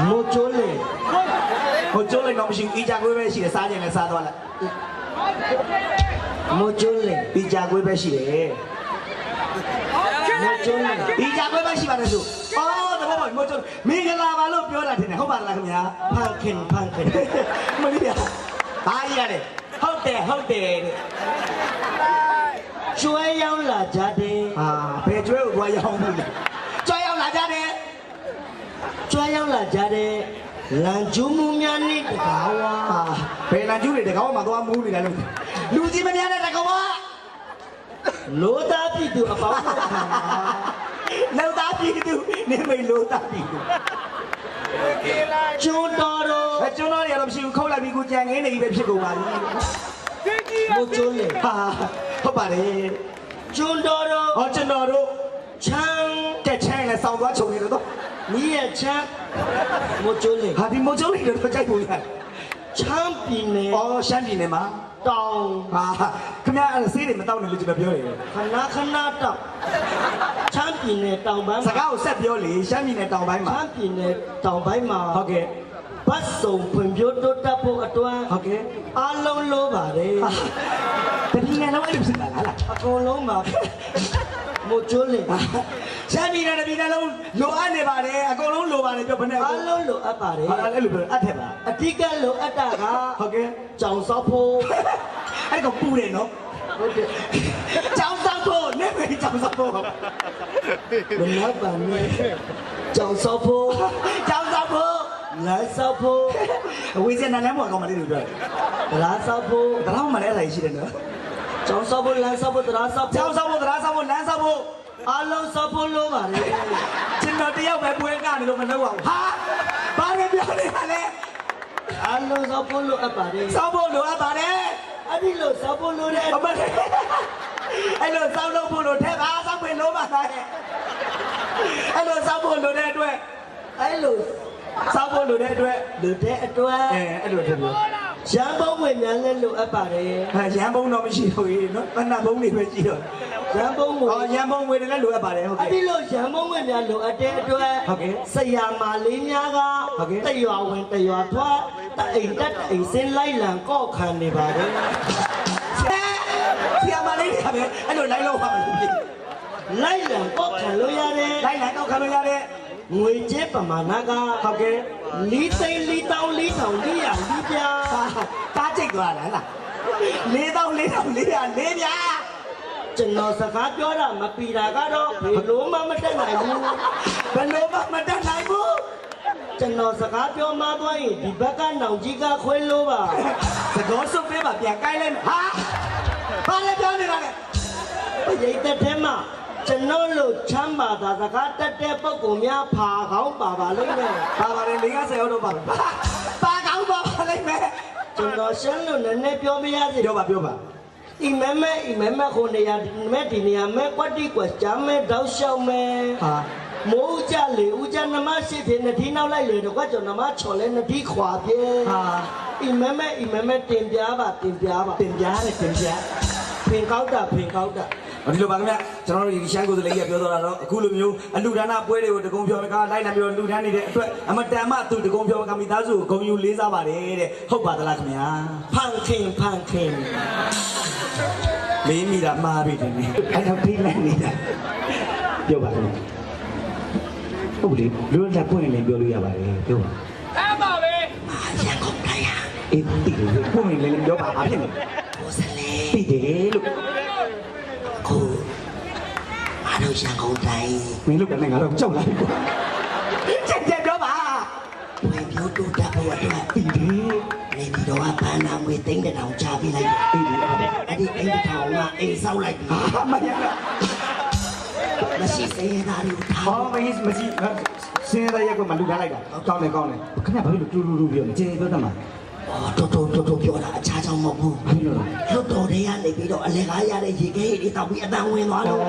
မိုးချိုးလေ ဟိုကျိုးလိုက်တော့မရှိဘူးအီကြကွေးပဲရှိတယ်စားခြင်းလည်းစားသွားလိုက် မိုးချိုးလေ အီကြကွေးပဲရှိတယ် မိုးချိုးလေ အီကြကွေးပဲရှိပါတယ်ဆိုအော်တဘောပါမို့ကျိုးမင်္ဂလာပါလို့ပြောတာထင်တယ်ဟုတ်ပါလားခင်ဗျာ ဖန်ခင် မလေးရဘာကြီးရတယ်ဟုတ်တယ်တဲ့ ကျွဲရောက်လာကြတယ် ဟာဘယ်ကျွဲကိုသွားရောက်မှုလဲကျွဲရောက်လာကြတယ် ကျွဲရောက်လာကြတယ်လန်ကျူးမှုများနဲ့တကားဝါ ဟာဘယ်လန်ကျူးတွေတကောင်းမှသွားမူးနေတယ်လို့လူကြီးမများတဲ့တကောဝါ လိုသားပြည်သူအပေါင်းတို့ခံ လောက်သားပြည်သူနေမိတ်လို့သားပြည်သူ ကျွန်းတော်တို့ ကျွန်တော်တွေကတော့မရှိဘူးခုတ်လိုက်ပြီးကိုကြံငင်းနေပြီပဲဖြစ်ကုန်ပါပြီ မိုးချိုးလေ ဟာဟုတ်ပါတယ် ကျွန်းတော်တို့ ဟောကျွန်တော်တို့ ချမ်း တက်ချမ်းနဲ့ဆောင်းသွားချုပ်နေတော့ မြည့်ချမ်းမိုးချိုးလေ ဟာဒီမိုးချုံလေးတော့ကြိုက်ဘူးလား ချမ်းပြည်နယ် အော်ရှမ်းပြည်နယ်မှာ တောင် ဟာခင်ဗျားဆေးတွေမတောက်နဲ့လို့ကျွန်တော်ပြောနေတယ် ခဏတောင်ချမ်းပြည်နယ်တောင်ပိုင်း စကားကိုဆက်ပြောလေရှမ်းပြည်နယ်တောင်ပိုင်း ချ မှာ မ်းပြည်နယ်တောင်ပိုင်းမှာ ဟုတ်ကဲ့ ဘတ်စုံဖွံ့ဖြိုးတိုးတက်ဖို့အတွန်း ဟုတ်ကဲ့ အားလုံးလိုပါတယ် တပင်းငယ်လုံးအဲ့လိုဖြစ်လာလား အကုန်လုံးပါမို့ချိုးလေ ရှမ်းပြည်နယ်တပင်းငယ်လုံးလိုအပ်နေပါတယ်အကုန်လုံးလိုပါတယ်ပြောဘယ်နဲ့ အားလုံးလိုအပ်ပါတယ် ဟာအဲ့လိုပြောအပ်ထက်ပါ အဓိကလိုအပ်တာက ဟုတ်ကဲ့ ကြောင်စောက်ဖို့ အဲ့ကောင်ပူတယ်နော် ဟုတ်တယ် ကြောင်စောက်ဖို့နေမေးကြောင်စောက်ဖို့ မနောက်ပါနဲ့ကြောင်စောက်ဖို့ ကြောင်စောက်ဖို့ လမ်းစောက်ဖို့ ဝေးစင်နာလမ်းပေါ်ကောင်မလေးတို့ပြောတယ် လားစောက်ဖို့ တရားမှလည်းအဲ့ဒါရှိတယ်နော် ကြောင်စောက်ဖို့လမ်းစောက်ဖို့တရားစောက် ကြောင် ဖို့ စောက်ဖို့တရားစောက်ဖို့လမ်းစောက်ဖို့ အားလုံးစောက်ဖို့လိုပါတယ် ကျွန်တော်တယောက်ပဲပွဲကနေလို့မလုပ်အောင်ဟာဘာလဲပြောနေတာလဲ အားလုံးစောက်ဖို့လိုအပ်ပါတယ် စောက်ဖို့လိုအပ်ပါတယ် အဲ့ဒီလိုစောက်ဖို့လိုတဲ့ အမလေးအဲ့လိုစောက်လို့ဖို့လို့ထဲပါစောက်ခွင့်လို့ပါသားရဲ့အဲ့လိုစောက်ဖို့လို့တဲ့အတွက် အဲ့လို စောက်ဖို့လို့တဲ့အတွက် လူတဲ့အတွက် အဲ့လိုတည်းပြော ရန်ပုံဝင်များလဲလိုအပ်ပါတယ် ဟာရန်ပုံတော့မရှိတော့ဘူးနော်တဏ္ဍဘုံတွေပဲရှိတော့ ရန်ပုံဝင် ရန်ပုံငွေတွေလည်းလိုအပ်ပါတယ်ဟုတ် အဲ့ ကဲ့ ဒီလိုရန်ပုံဝင်များလိုအပ်တဲ့အတွက် ဟုတ်ကဲ့ ဆရာမလေးများက ဟုတ်ကဲ့ တရွာဝင်တရွာထွက်တအိမ်တက်တအိမ်စင်းလိုက်လံကော့ခံနေပါတယ် ဆရာမလေးတွေကပဲအဲ့လိုလိုက်လို့ပါမယ် လိုက်လံကော့ခံလို့ရတယ် လိုက်လိုက်တော့ခံလို့ရတဲ့ ငွေကြေးပမာဏက ဟုတ်ကဲ့ 4 သိန်း4တောင်း4ထောင်400လိပြာ ကားကြိတ်သွားတာလား4,400ပြာ ကျွန်တော်စကားပြောတာမပီတာကတော့ဘယ်လိုမှမတက်နိုင်ဘူး ဘယ်လိုမှမတတ်နိုင်ဘူး ကျွန်တော်စကားပြောမှသွားရင်ဒီဘက်ကနောင်ကြီးကခွဲလို့ပါ သကောစုပ်ပေးပါပြန်ကိုင်းလိုက်ဟာဘာလဲပြောနေတာလဲ ပရိသတ်ထဲမှာကျွန်တော်လို့ချမ်းသာတာစကားတက်တဲ့ပုံကောင်များဖာကောင်းပါပါလိမ့်မယ် ဘာပါလဲ50ရောက်တော့ပါပါကောင်းပါပါလိမ့်မယ် ကျွန်တော်ရှင်းလို့နည်းနည်းပြောပြရစီ ပြောပါအီမဲမဲခုနေရမဲဒီနေရာမဲကွက်တိကွက်ချမ်းမဲတောက်လျှောက်မဲ ဟာ မိုးကြလေဦးကြနမရှိဖြစ်နေဒီနောက်လိုက်လေတော့ကျွန်တော်နမချော်လဲနေဒီခွာပြေ ဟာ အီမဲတင်ပြပါ တင်ပြတယ်တင်ပြ ဖင်ကောက်တာ ဒီလိုပါခင်ဗျကျွန်တော်တို့ဒီရှမ်းကိုယ်စလေးကြီးပြောတော့တာတော့အခုလိုမျိုးအလူဒါနပွဲတွေကိုတကုံပြောကလိုက်လာမျိုးလူဒန်းနေတဲ့အတွက်အမတန်မှသူတကုံပြောကမိသားစုကိုဂုံယူလေးစားပါတယ်တဲ့ဟုတ်ပါသလားခင်ဗျာ ဖန်ခင် မင်းမိတာမှားပြီတယ်အဲ့တော့ပြီးလိုက်နေတာပြောပါဦးဟုတ်လေလွတ်လပ်ပွင့်လည်းပြောလို့ရပါတယ်ပြောပါ အဲ့ပါပဲ ရန်ကုန်တိုင်းဟာ အေးတိတယ်ပွင့်လည်းပြောပါအဖြစ်နေ ကိုစလေ တိတယ်လို့ ကိုအားလုံးရန်ကုန်တိုင်း မင်းတို့ကလည်းငါတော့ကြောက်လာပြီကွာချက်ပြောပါ ဝင်ပြိုးတိုးတက်ဖို့အတွက် တိတယ် နေပြီးတော့ဘာနာငွေသိန်းတောင်ချပေးလိုက် တိတယ် အဲ့ဒီသိန်းတောင်ကအိမ်ဆောက်လိုက်ပြီ ဟာမရလား မရှိစေရတာလို့ထား ဟောမင်းမရှိစင်းရတဲ့ရက်ကမှလူကလိုက်တာကောင်းတယ်ခင်ဗျဘာလို့တူပြောနေကျေပြောတတ်မှာ တော်ပြောတာအခြားကြောင့်မဟုတ်ဘူး ဘာလို့လဲ လွတ်တော်တွေကနေပြီးတော့အလဲကားရတဲ့ရေခဲတွေတောက်ပြီးအတန်ဝင်သွားလို့